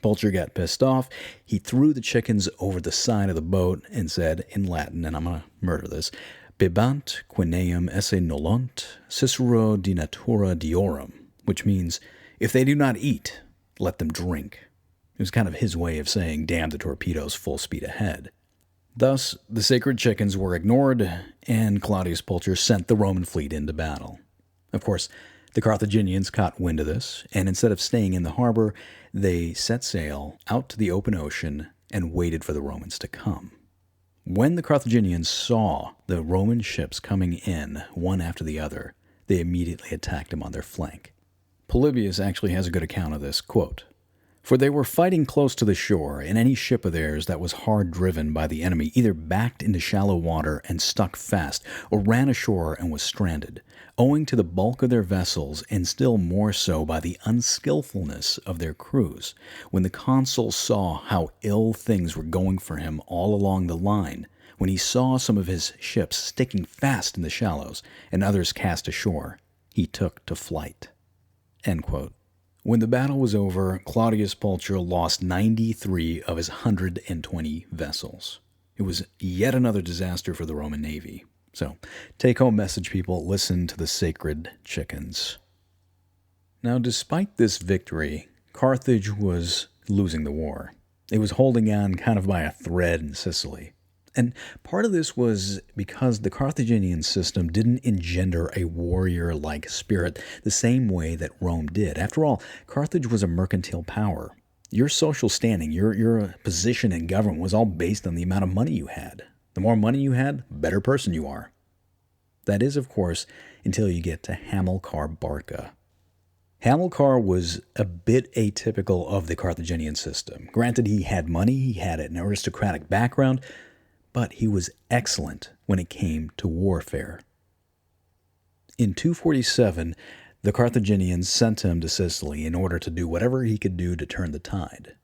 Pulcher got pissed off. He threw the chickens over the side of the boat and said in Latin, and I'm going to murder this, Bibant quinem esse nolunt, Cicero de natura deorum, which means, if they do not eat, let them drink. It was kind of his way of saying, damn the torpedoes, full speed ahead. Thus, the sacred chickens were ignored, and Claudius Pulcher sent the Roman fleet into battle. Of course, the Carthaginians caught wind of this, and instead of staying in the harbor, they set sail out to the open ocean and waited for the Romans to come. When the Carthaginians saw the Roman ships coming in, one after the other, they immediately attacked them on their flank. Polybius actually has a good account of this, quote, "For they were fighting close to the shore, and any ship of theirs that was hard driven by the enemy either backed into shallow water and stuck fast, or ran ashore and was stranded, owing to the bulk of their vessels, and still more so by the unskillfulness of their crews. When the consul saw how ill things were going for him all along the line, when he saw some of his ships sticking fast in the shallows, and others cast ashore, he took to flight." End quote. When the battle was over, Claudius Pulcher lost 93 of his 120 vessels. It was yet another disaster for the Roman navy. So, take-home message, people, listen to the sacred chickens. Now, despite this victory, Carthage was losing the war. It was holding on kind of by a thread in Sicily. And part of this was because the Carthaginian system didn't engender a warrior-like spirit the same way that Rome did. After all, Carthage was a mercantile power. Your social standing, your position in government was all based on the amount of money you had. The more money you had, the better person you are. That is, of course, until you get to Hamilkar Barca. Hamilkar was a bit atypical of the Carthaginian system. Granted, he had money, he had an aristocratic background, but he was excellent when it came to warfare. In 247, the Carthaginians sent him to Sicily in order to do whatever he could do to turn the tide.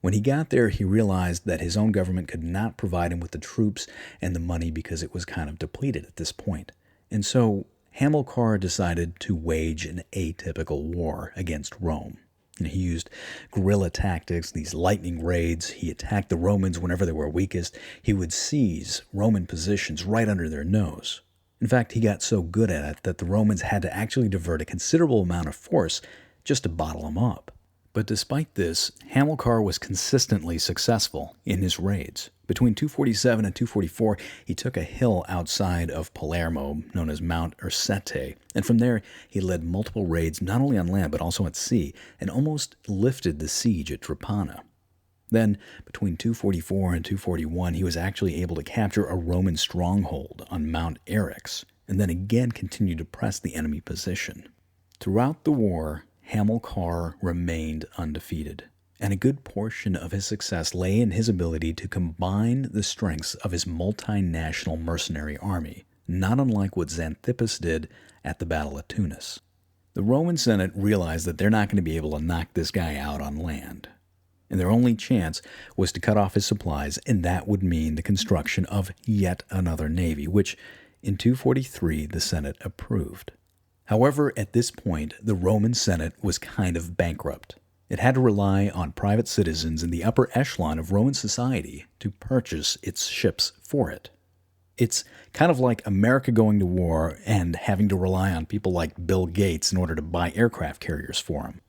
When he got there, he realized that his own government could not provide him with the troops and the money because it was kind of depleted at this point. And so Hamilkar decided to wage an atypical war against Rome. And he used guerrilla tactics, these lightning raids. He attacked the Romans whenever they were weakest. He would seize Roman positions right under their nose. In fact, he got so good at it that the Romans had to actually divert a considerable amount of force just to bottle him up. But despite this, Hamilkar was consistently successful in his raids. Between 247 and 244, he took a hill outside of Palermo, known as Mount Ursete, and from there he led multiple raids not only on land but also at sea, and almost lifted the siege at Drepana. Then, between 244 and 241, he was actually able to capture a Roman stronghold on Mount Eryx, and then again continued to press the enemy position. Throughout the war, Hamilkar remained undefeated, and a good portion of his success lay in his ability to combine the strengths of his multinational mercenary army, not unlike what Xanthippus did at the Battle of Tunis. The Roman Senate realized that they're not going to be able to knock this guy out on land, and their only chance was to cut off his supplies, and that would mean the construction of yet another navy, which in 243 the Senate approved. However, at this point, the Roman Senate was kind of bankrupt. It had to rely on private citizens in the upper echelon of Roman society to purchase its ships for it. It's kind of like America going to war and having to rely on people like Bill Gates in order to buy aircraft carriers for him.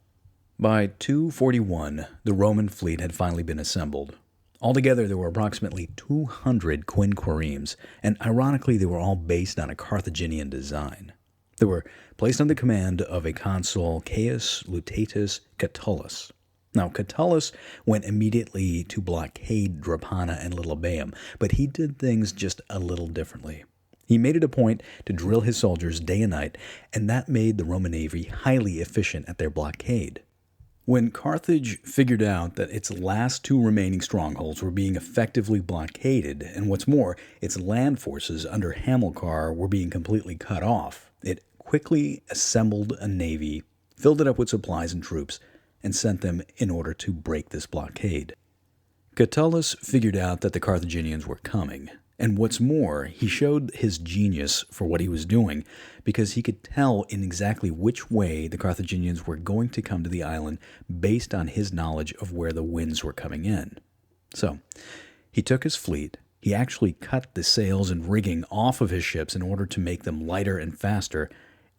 By 241, the Roman fleet had finally been assembled. Altogether, there were approximately 200 quinqueremes, and ironically, they were all based on a Carthaginian design. They were placed under the command of a consul, Caius Lutatus Catullus. Now, Catullus went immediately to blockade Drepana and Lilybaeum, but he did things just a little differently. He made it a point to drill his soldiers day and night, and that made the Roman navy highly efficient at their blockade. When Carthage figured out that its last two remaining strongholds were being effectively blockaded, and what's more, its land forces under Hamilkar were being completely cut off, it quickly assembled a navy, filled it up with supplies and troops, and sent them in order to break this blockade. Catullus figured out that the Carthaginians were coming, and what's more, he showed his genius for what he was doing because he could tell in exactly which way the Carthaginians were going to come to the island based on his knowledge of where the winds were coming in. So, he took his fleet. He actually cut the sails and rigging off of his ships in order to make them lighter and faster,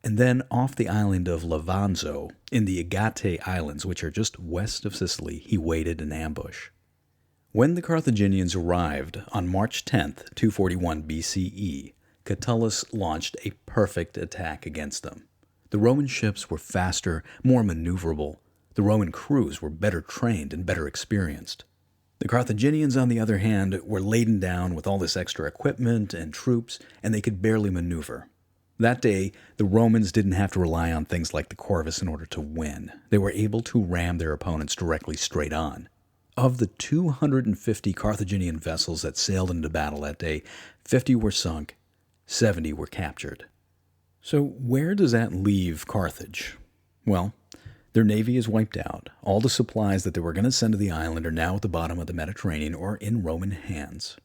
and then off the island of Levanzo, in the Agate Islands, which are just west of Sicily, he waited in ambush. When the Carthaginians arrived on March 10th, 241 BCE, Catullus launched a perfect attack against them. The Roman ships were faster, more maneuverable. The Roman crews were better trained and better experienced. The Carthaginians, on the other hand, were laden down with all this extra equipment and troops, and they could barely maneuver. That day, the Romans didn't have to rely on things like the Corvus in order to win. They were able to ram their opponents directly straight on. Of the 250 Carthaginian vessels that sailed into battle that day, 50 were sunk, 70 were captured. So where does that leave Carthage? Well, their navy is wiped out. All the supplies that they were going to send to the island are now at the bottom of the Mediterranean or in Roman hands.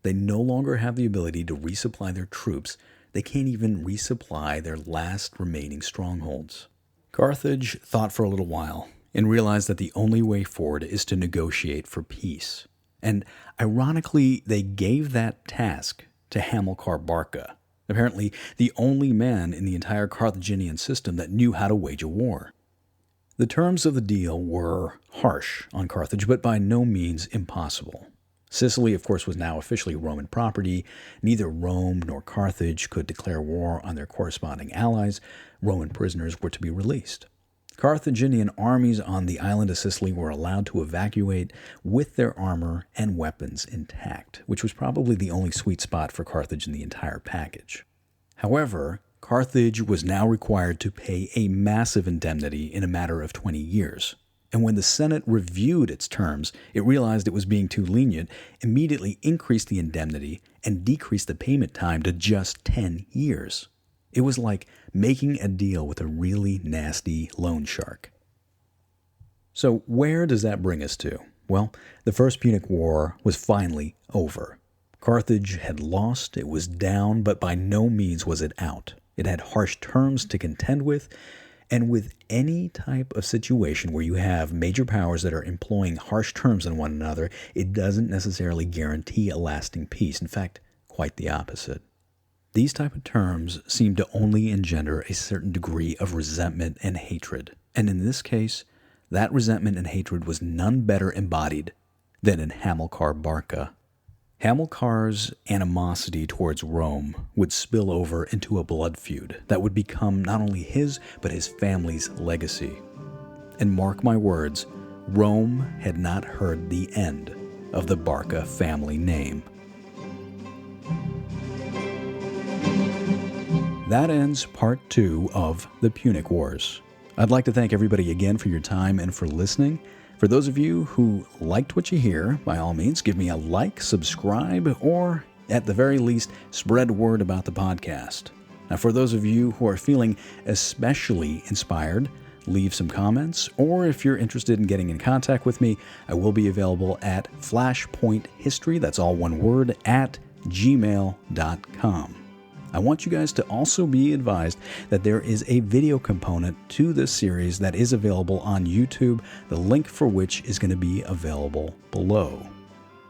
They no longer have the ability to resupply their troops. They can't even resupply their last remaining strongholds. Carthage thought for a little while and realized that the only way forward is to negotiate for peace. And ironically, they gave that task to Hamilkar Barca, apparently the only man in the entire Carthaginian system that knew how to wage a war. The terms of the deal were harsh on Carthage, but by no means impossible. Sicily, of course, was now officially Roman property. Neither Rome nor Carthage could declare war on their corresponding allies. Roman prisoners were to be released. Carthaginian armies on the island of Sicily were allowed to evacuate with their armor and weapons intact, which was probably the only sweet spot for Carthage in the entire package. However, Carthage was now required to pay a massive indemnity in a matter of 20 years. And when the Senate reviewed its terms, it realized it was being too lenient, immediately increased the indemnity, and decreased the payment time to just 10 years. It was like making a deal with a really nasty loan shark. So where does that bring us to? Well, the First Punic War was finally over. Carthage had lost, it was down, but by no means was it out. It had harsh terms to contend with, and with any type of situation where you have major powers that are employing harsh terms on one another, it doesn't necessarily guarantee a lasting peace. In fact, quite the opposite. These type of terms seem to only engender a certain degree of resentment and hatred. And in this case, that resentment and hatred was none better embodied than in Hamilkar Barca. Hamilkar's animosity towards Rome would spill over into a blood feud that would become not only his, but his family's legacy. And mark my words, Rome had not heard the end of the Barca family name. That ends part 2 of the Punic Wars. I'd like to thank everybody again for your time and for listening. For those of you who liked what you hear, by all means, give me a like, subscribe, or at the very least, spread word about the podcast. Now, for those of you who are feeling especially inspired, leave some comments, or if you're interested in getting in contact with me, I will be available at flashpointhistory, that's all one word, at gmail.com. I want you guys to also be advised that there is a video component to this series that is available on YouTube, the link for which is going to be available below.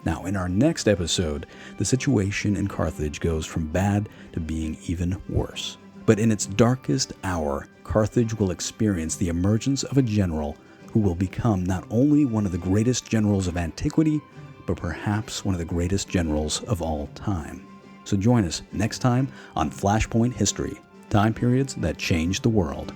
Now, in our next episode, the situation in Carthage goes from bad to being even worse. But in its darkest hour, Carthage will experience the emergence of a general who will become not only one of the greatest generals of antiquity, but perhaps one of the greatest generals of all time. So join us next time on Flashpoint History, time periods that changed the world.